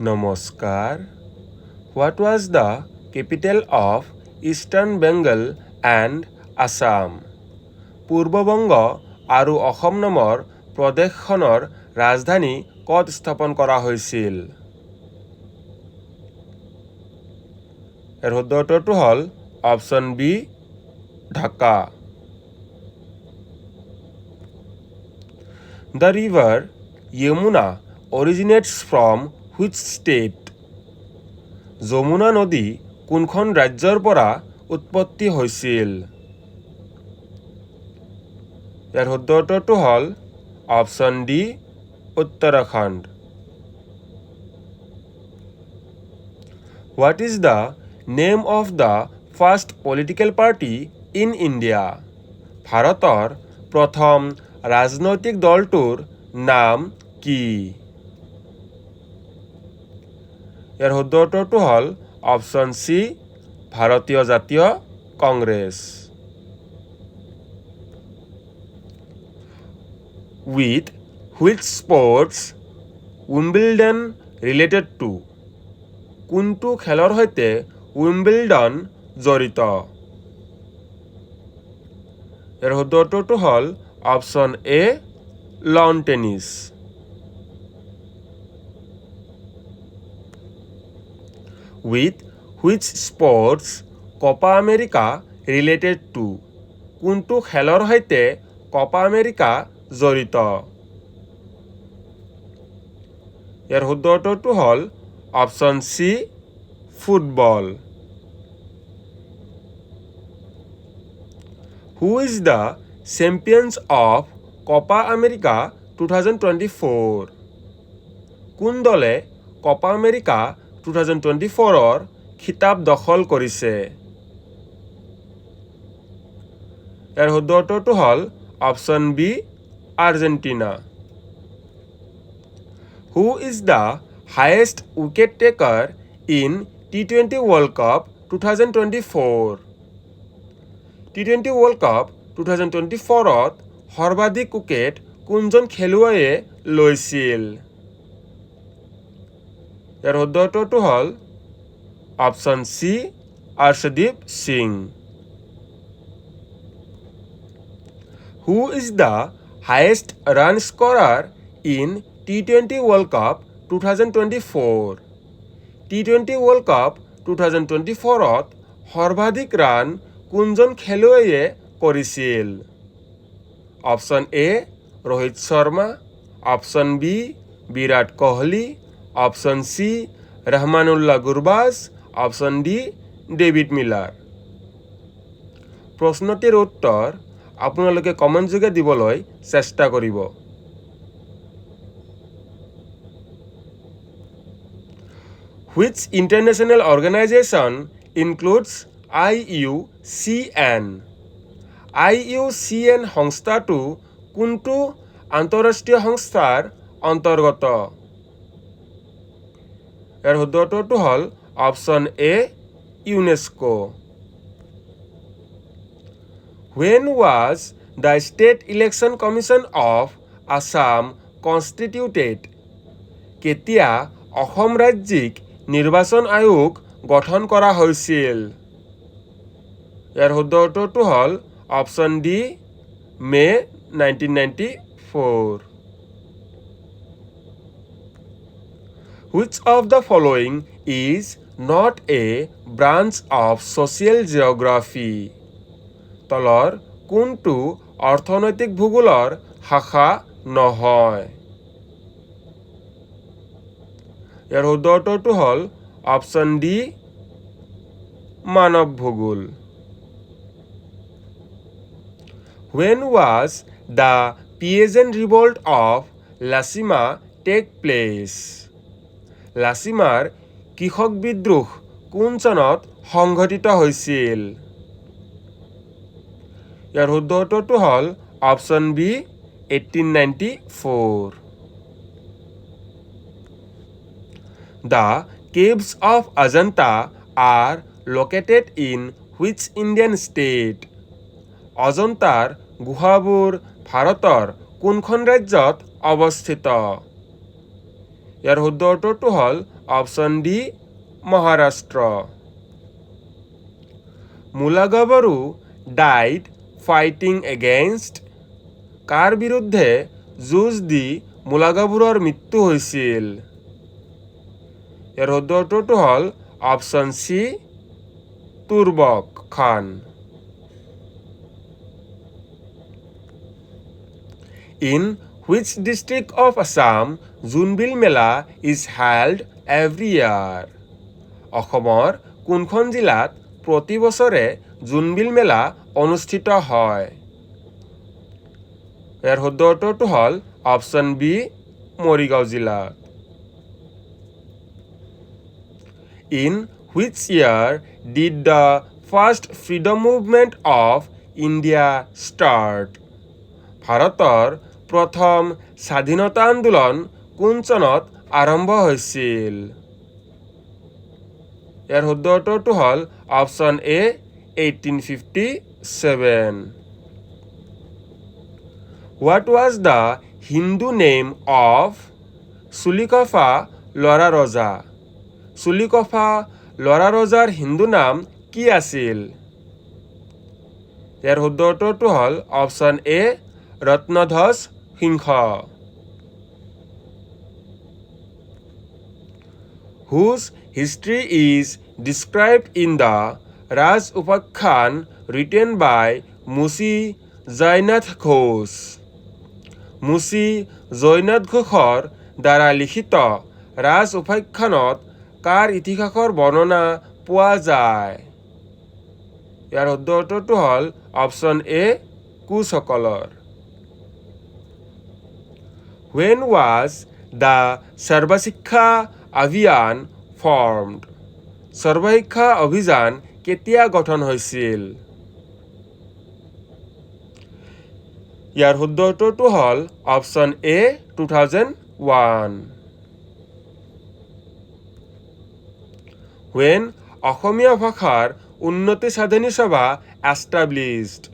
নমস্কাৰ। What was the capital of Eastern Bengal and Assam? Purbabanga আৰু অসম নামৰ প্ৰদেশখনৰ ৰাজধানী ক'ত স্থাপন কৰা হৈছিল? শুদ্ধ উত্তৰটো হ'ল option B Dhaka. The river Yamuna originates from which state? Yamuna নদী কোনখন ৰাজ্যৰ পৰা উৎপত্তি হৈছিল? ইয়াৰ শুদ্ধ উত্তৰটো হ'ল option D Uttarakhand. What is the name of the first political party in India? ভাৰতৰ প্ৰথম ৰাজনৈতিক দলটোৰ নাম কি? ইয়াৰ শুদ্ধ উত্তৰটো হ'ল অপশ্যন চি ভাৰতীয় জাতীয় Congress. With which sports Wimbledon related to? কোনটো খেলৰ সৈতে উইম্বলডন জড়িত? ইয়াৰ শুদ্ধ উত্তৰটো হ'ল option A lawn tennis. With which sports Copa America related to? কোনটো খেলৰ সৈতে কপা আমেৰিকা জড়িত? ইয়াৰ শুদ্ধ উত্তৰটো হ'ল option C football. Who is the champions of Copa America 2024? কোন দলে কপা আমেৰিকা 2024ৰ খিতাপ দখল কৰিছে? ইয়াৰ শুদ্ধ উত্তৰটো হ'ল option B Argentina. Who is the highest wicket taker in T20 World Cup 2024? T20 World Cup 2024ত সৰ্বাধিক উইকেট কোনজন খেলুৱৈয়ে লৈছিল? ইয়াৰ শুদ্ধ উত্তৰটো হ'ল option C Arshdeep Singh. Who is the highest run scorer in T20 World Cup 2024? T20 World Cup 2024ত সৰ্বাধিক ৰান কোনজন খেলুৱৈয়ে কৰিছিল? Option A Rohit Sharma, option B Virat Kohli, option C Rahmanullah Gurbaz, option D David Miller. প্ৰশ্নটিৰ উত্তৰ আপোনালোকে কমেণ্ট যোগে দিবলৈ চেষ্টা কৰিব। Which international organization includes IUCN? IUCN সংস্থাটো কোনটো আন্তঃৰাষ্ট্ৰীয় সংস্থাৰ অন্তৰ্গত? ইয়াৰ শুদ্ধ উত্তৰটো হ'ল option A UNESCO. When was the State Election Commission of Assam constituted? কেতিয়া অসম ৰাজ্যিক নিৰ্বাচন আয়োগ গঠন কৰা হৈছিল? ইয়াৰ শুদ্ধ উত্তৰটো হ'ল option D May 1994। Which of the following is not a branch of social geography? তলৰ কোনটো অৰ্থনৈতিক ভূগোলৰ শাখা নহয়? ইয়াৰ শুদ্ধ উত্তৰটো হ'ল অপশ্যন ডি মানৱ ভূগোল। When was the Peasant Revolt of Lasima take place? লাচিমাৰ কৃষক বিদ্ৰোহ কোন চনত সংঘটিত হৈছিল? ইয়াৰ শুদ্ধ উত্তৰটো হ'ল option B 1894। The caves of Ajanta are located in which Indian state? অজন্তাৰ গুহাবোৰ ভাৰতৰ কোনখন ৰাজ্যত অৱস্থিত? ইয়াৰ শুদ্ধ উত্তৰটো হ'ল option D Maharashtra. Mulagabharu died fighting against, কাৰ বিৰুদ্ধে যুঁজ দি মুলাগাবুৰৰ মৃত্যু হৈছিল? ইয়াৰ শুদ্ধ উত্তৰটো হ'ল option C Turbak Khan. In which district of Assam Jonbeel Mela is held every year? অসমৰ কোনখন জিলাত প্ৰতি বছৰে জোনবিল মেলা অনুষ্ঠিত হয়? ইয়াৰ শুদ্ধ উত্তৰটো হ'ল অপশ্যন বি মৰিগাঁও জিলাত। In which year did the first freedom movement of India start? ভাৰতৰ প্ৰথম স্বাধীনতা আন্দোলন কোন চনত আৰম্ভ হৈছিল? ইয়াৰ শুদ্ধ উত্তৰটো হ'ল option A 1857। What was the Hindu name of চুলিকফা লৰা ৰজা? চুলিকফা লৰা ৰজাৰ হিন্দু নাম কি আছিল? ইয়াৰ শুদ্ধ উত্তৰটো হ'ল option A Ratnadhwaj Singha. Whose history is described in the Raj Upakhyan written by Musi Jainath Ghosh? মুচি জয়নাথ ঘোষৰ দ্বাৰা লিখিত ৰাজ উপাখ্যানত কাৰ ইতিহাসৰ বৰ্ণনা পোৱা যায়? ইয়াৰ শুদ্ধ উত্তৰটো হ'ল অপশ্যন এ কোচসকলৰ। When was the Sarva Shiksha Abhiyan formed? সৰ্বশিক্ষা অভিযান কেতিয়া গঠন হৈছিল? ইয়াৰ শুদ্ধ উত্তৰটো হ'ল অপশ্যন এ 2001। When অসমীয়া ভাষাৰ উন্নতি সাধনী সভা established?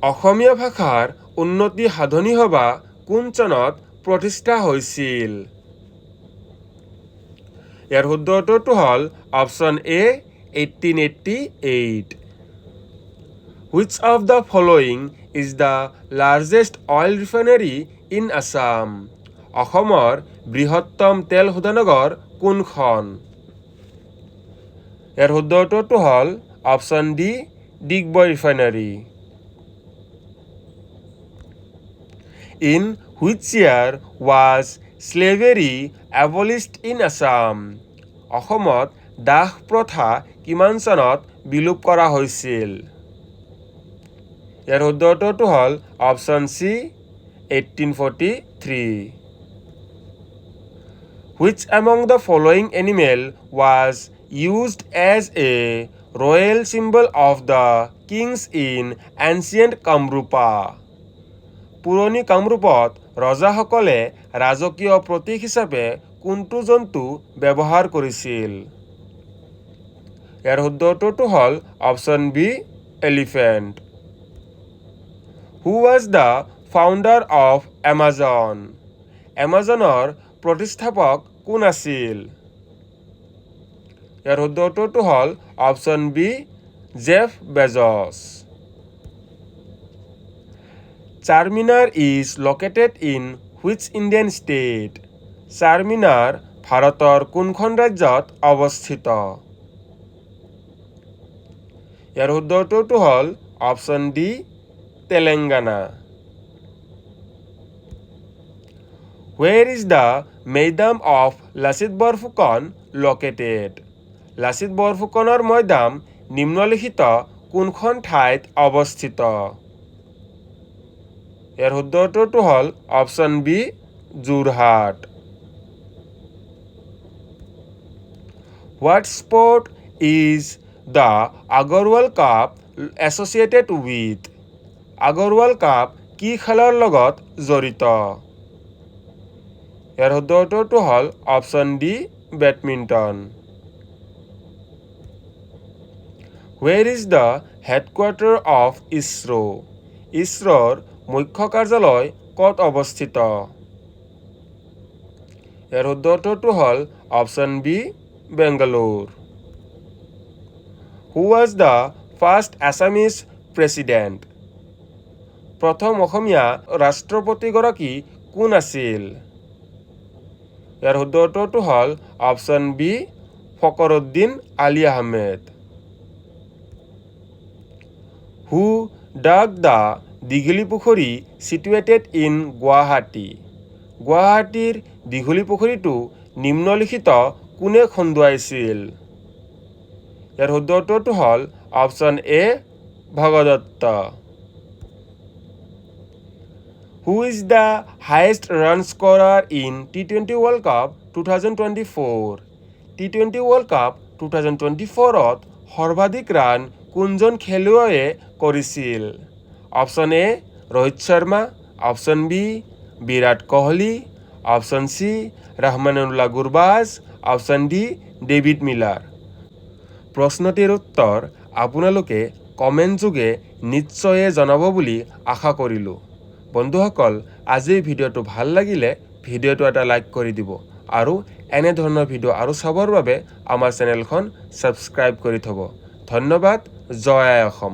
অসমীয়া ভাষাৰ উন্নতি সাধনী সভা কোন চনত প্ৰতিষ্ঠা হৈছিল? ইয়াৰ শুদ্ধ উত্তৰটো হ'ল option A 1888। Which of the following is the largest oil refinery in Assam? অসমৰ বৃহত্তম তেল শোধনাগাৰ কোনখন? ইয়াৰ শুদ্ধ উত্তৰটো হ'ল option D Digboi refinery. In which year was slavery abolished in Assam? অসমত দাস প্ৰথা কিমান চনত বিলোপ কৰা হৈছিল? ইয়াৰ শুদ্ধ উত্তৰটো হ'ল option C 1843। Which among the following animal was used as a royal symbol of the kings in ancient Kamrupa? পুৰণি কামৰূপত ৰজাসকলে ৰাজকীয় প্ৰতীক হিচাপে কোনটো জন্তু ব্যৱহাৰ কৰিছিল? ইয়াৰ শুদ্ধ উত্তৰটো হ'ল option B elephant. Who was the founder of Amazon? এমাজনৰ প্ৰতিষ্ঠাপক কোন আছিল? ইয়াৰ শুদ্ধ উত্তৰটো হ'ল option B Jeff Bezos. Charminar is located in which Indian state? Charminar ভাৰতৰ কোনখন ৰাজ্যত অৱস্থিত? ইয়াৰ শুদ্ধ উত্তৰটো হ'ল option D Telangana. Where is the Meidam of Lasit Borphukan located? Lachit বৰফুকনৰ মৈদাম নিম্নলিখিত কোনখন ঠাইত অৱস্থিত? ইয়াৰ শুদ্ধ উত্তৰটো হ'ল option B Jorhat. What sport is the Agarwal Cup associated with? Agarwal cup কি খেলৰ লগত জড়িত? ইয়াৰ শুদ্ধ উত্তৰটো হ'ল option D badminton. Where is the headquarter of ISRO? ইছৰোৰ মুখ্য কাৰ্যালয় ক'ত অৱস্থিত? ইয়াৰ শুদ্ধটো হ'ল option B Bangalore. Who was the first Assamese president? প্ৰথম অসমীয়া ৰাষ্ট্ৰপতিগৰাকী কোন আছিল? ইয়াৰ শুদ্ধটো হ'ল option B Fakhruddin Ali Ahmed. Who dug the দীঘলী পুখুৰী চিটুৱেটেড ইন গুৱাহাটী? গুৱাহাটীৰ দীঘলী পুখুৰীটো নিম্নলিখিত কোনে খন্দুৱাইছিল? ইয়াৰ শুদ্ধটো হ'ল option A Bhagadatta. Who is the highest run scorer in T20 world cup 2024? T20 world cup 2024ত সৰ্বাধিক ৰান কোনজন খেলুৱৈয়ে কৰিছিল? Option A Rohit Sharma, option B Virat Kohli, option C Rahmanullah Gurbaz, option D David Miller. প্ৰশ্নটিৰ উত্তৰ আপোনালোকে কমেণ্ট যোগে নিশ্চয়ে জনাব বুলি আশা কৰিলোঁ। বন্ধুসকল, আজিৰ ভিডিঅ'টো ভাল লাগিলে ভিডিঅ'টো এটা লাইক কৰি দিব আৰু এনেধৰণৰ ভিডিঅ' আৰু চাবৰ বাবে আমাৰ চেনেলখন ছাবস্ক্ৰাইব কৰি থ'ব। ধন্যবাদ। জয় আই অসম।